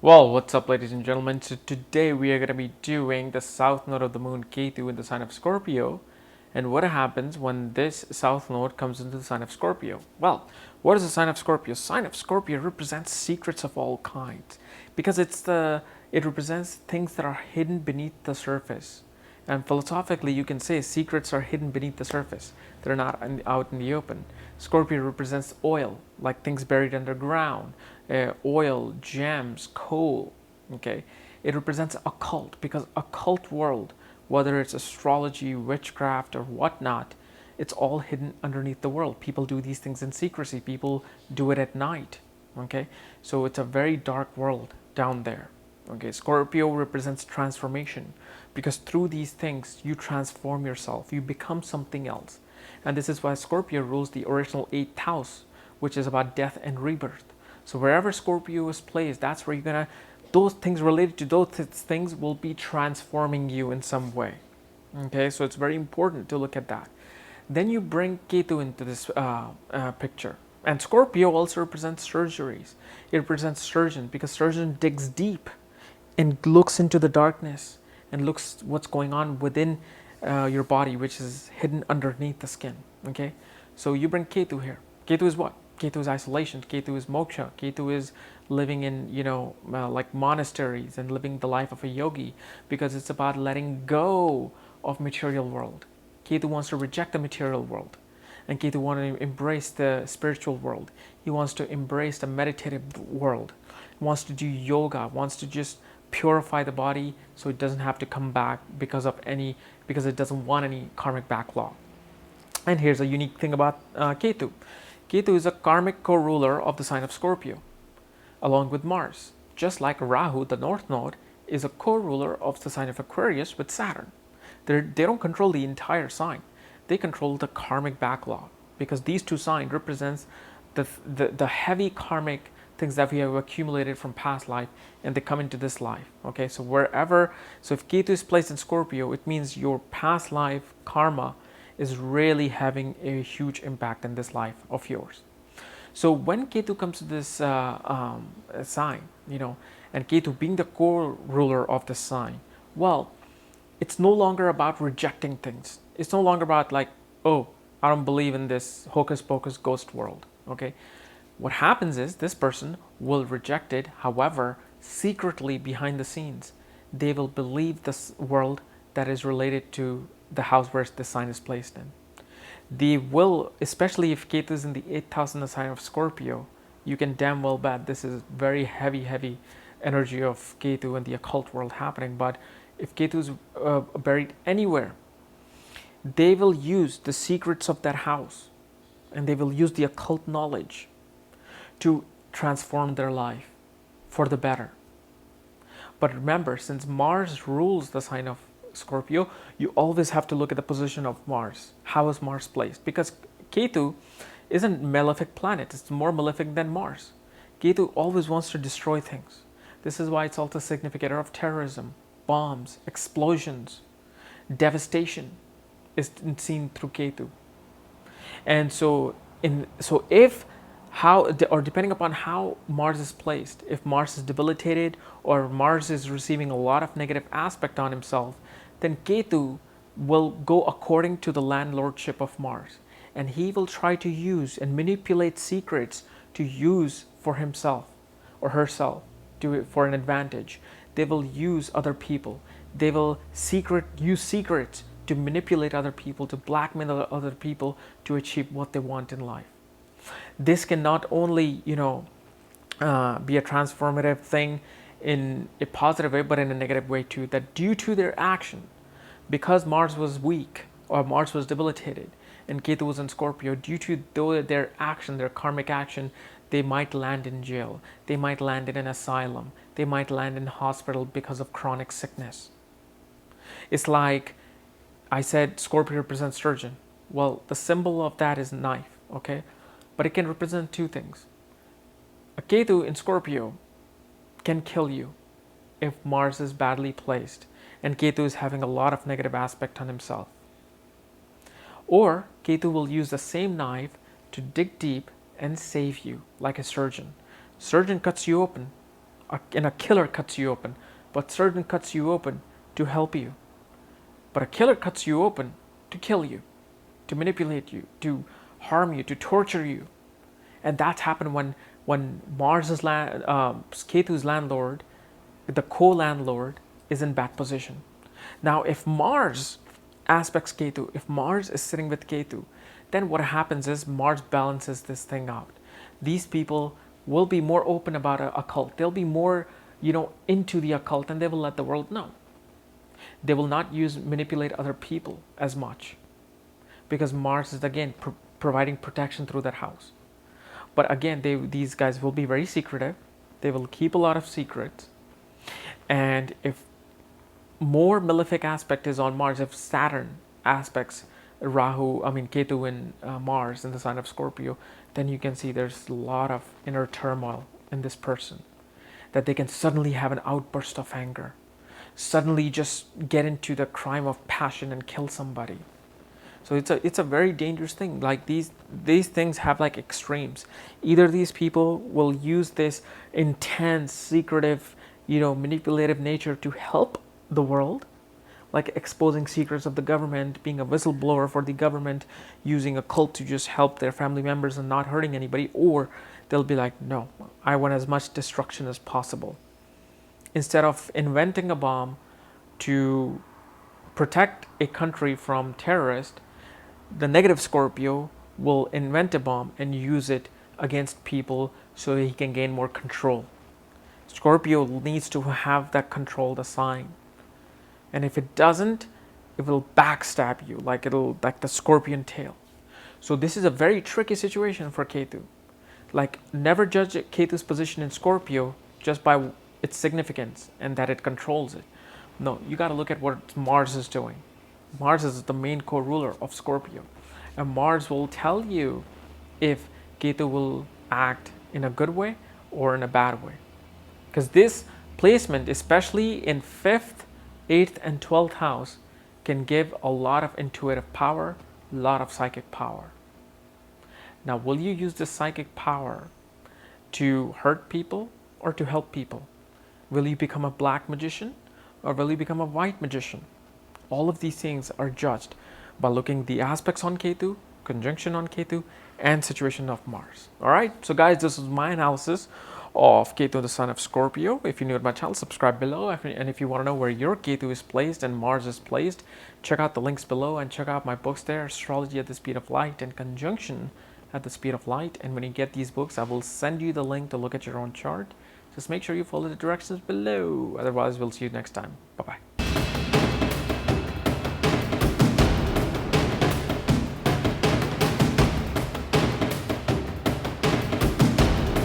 Well, what's up, ladies and gentlemen? So today we are going to be doing the south node of the moon Ketu in the sign of Scorpio, and what happens when this south node comes into the sign of Scorpio. Well, what is the sign of Scorpio? Sign of Scorpio represents secrets of all kinds because it represents things that are hidden beneath the surface. And philosophically, you can say secrets are hidden beneath the surface. They're not out in the open. Scorpio represents oil, like things buried underground, oil, gems, coal. Okay, it represents occult because occult world, whether it's astrology, witchcraft, or whatnot, it's all hidden underneath the world. People do these things in secrecy. People do it at night. Okay, so it's a very dark world down there. Okay, Scorpio represents transformation because through these things you transform yourself, you become something else. And this is why Scorpio rules the original 8th house, which is about death and rebirth. So wherever Scorpio is placed, that's where you're gonna, those things related to those things will be transforming you in some way. Okay, so it's very important to look at that. Then you bring Ketu into this picture. And Scorpio also represents surgeries. It represents surgeon because surgeon digs deep and looks into the darkness and looks what's going on within your body, which is hidden underneath the skin. Okay, so you bring Ketu here. Ketu is what? Ketu is isolation. Ketu is moksha. Ketu is living in like monasteries and living the life of a yogi because it's about letting go of material world. Ketu wants to reject the material world, and Ketu wants to embrace the spiritual world. He wants to embrace the meditative world. He wants to do yoga. Wants to just purify the body so it doesn't have to come back because it doesn't want any karmic backlog. And here's a unique thing about Ketu. Ketu is a karmic co-ruler of the sign of Scorpio, along with Mars. Just like Rahu, the north node, is a co-ruler of the sign of Aquarius with Saturn. They don't control the entire sign. They control the karmic backlog because these two signs represents the heavy karmic things that we have accumulated from past life and they come into this life. Okay, so if Ketu is placed in Scorpio, it means your past life karma is really having a huge impact in this life of yours. So when Ketu comes to this sign, and Ketu being the core ruler of the sign, well, it's no longer about rejecting things. It's no longer about like, oh, I don't believe in this hocus pocus ghost world. Okay, what happens is this person will reject it. However, secretly behind the scenes, they will believe this world that is related to the house where the sign is placed in. They will, especially if Ketu is in the 8th house in the sign of Scorpio, you can damn well bet this is very heavy energy of Ketu in the occult world happening. But if Ketu is buried anywhere, they will use the secrets of that house and they will use the occult knowledge to transform their life for the better. But remember, since Mars rules the sign of Scorpio, you always have to look at the position of Mars. How is Mars placed? Because Ketu isn't a malefic planet, it's more malefic than Mars. Ketu always wants to destroy things. This is why it's also a significator of terrorism, bombs, explosions, devastation is seen through Ketu. And depending upon how Mars is placed, if Mars is debilitated or Mars is receiving a lot of negative aspect on himself, then Ketu will go according to the landlordship of Mars, and he will try to use and manipulate secrets to use for himself or herself for an advantage. They will use other people. They will use secrets to manipulate other people, to blackmail other people to achieve what they want in life. This can not only be a transformative thing in a positive way but in a negative way too, that due to their action, because Mars was weak or Mars was debilitated and Ketu was in Scorpio, due to their action, their karmic action, they might land in jail, they might land in an asylum, they might land in hospital because of chronic sickness. It's like I said Scorpio represents surgeon. Well, the symbol of that is knife, okay? But it can represent two things. A Ketu in Scorpio can kill you if Mars is badly placed and Ketu is having a lot of negative aspect on himself. Or Ketu will use the same knife to dig deep and save you like a surgeon. Surgeon cuts you open, and a killer cuts you open, but certain cuts you open to help you. But a killer cuts you open to kill you, to manipulate you, to harm you, to torture you. And that's happened when Mars's Ketu's landlord, the co-landlord, is in bad position. Now, if Mars aspects Ketu, if Mars is sitting with Ketu, then what happens is Mars balances this thing out. These people will be more open about a occult. They'll be more, into the occult, and they will let the world know. They will not manipulate other people as much, because Mars is again providing protection through that house. But again, these guys will be very secretive. They will keep a lot of secrets. And if more malefic aspect is on Mars, if Saturn aspects Ketu and Mars in the sign of Scorpio, then you can see there's a lot of inner turmoil in this person, that they can suddenly have an outburst of anger, suddenly just get into the crime of passion and kill somebody. So it's a very dangerous thing. Like these things have like extremes. Either these people will use this intense, secretive, manipulative nature to help the world, like exposing secrets of the government, being a whistleblower for the government, using a cult to just help their family members and not hurting anybody, or they'll be like, no, I want as much destruction as possible. Instead of inventing a bomb to protect a country from terrorists, the negative Scorpio will invent a bomb and use it against people so that he can gain more control. Scorpio needs to have that control, the sign. And if it doesn't, it will backstab you, like the scorpion tail. So this is a very tricky situation for Ketu. Like, never judge Ketu's position in Scorpio just by its significance and that it controls it. No, you got to look at what Mars is doing. Mars is the main co-ruler of Scorpio. And Mars will tell you if Ketu will act in a good way or in a bad way. Because this placement, especially in 5th, 8th, and 12th house, can give a lot of intuitive power, a lot of psychic power. Now, will you use this psychic power to hurt people or to help people? Will you become a black magician or will you become a white magician? All of these things are judged by looking the aspects on Ketu, conjunction on Ketu, and situation of Mars. All right, so guys, this is my analysis of Ketu, the sign of Scorpio. If you're new to my channel, subscribe below. And if you want to know where your Ketu is placed and Mars is placed, check out the links below and check out my books there, Astrology at the Speed of Light and Conjunction at the Speed of Light. And when you get these books, I will send you the link to look at your own chart. Just make sure you follow the directions below. Otherwise, we'll see you next time. Bye-bye.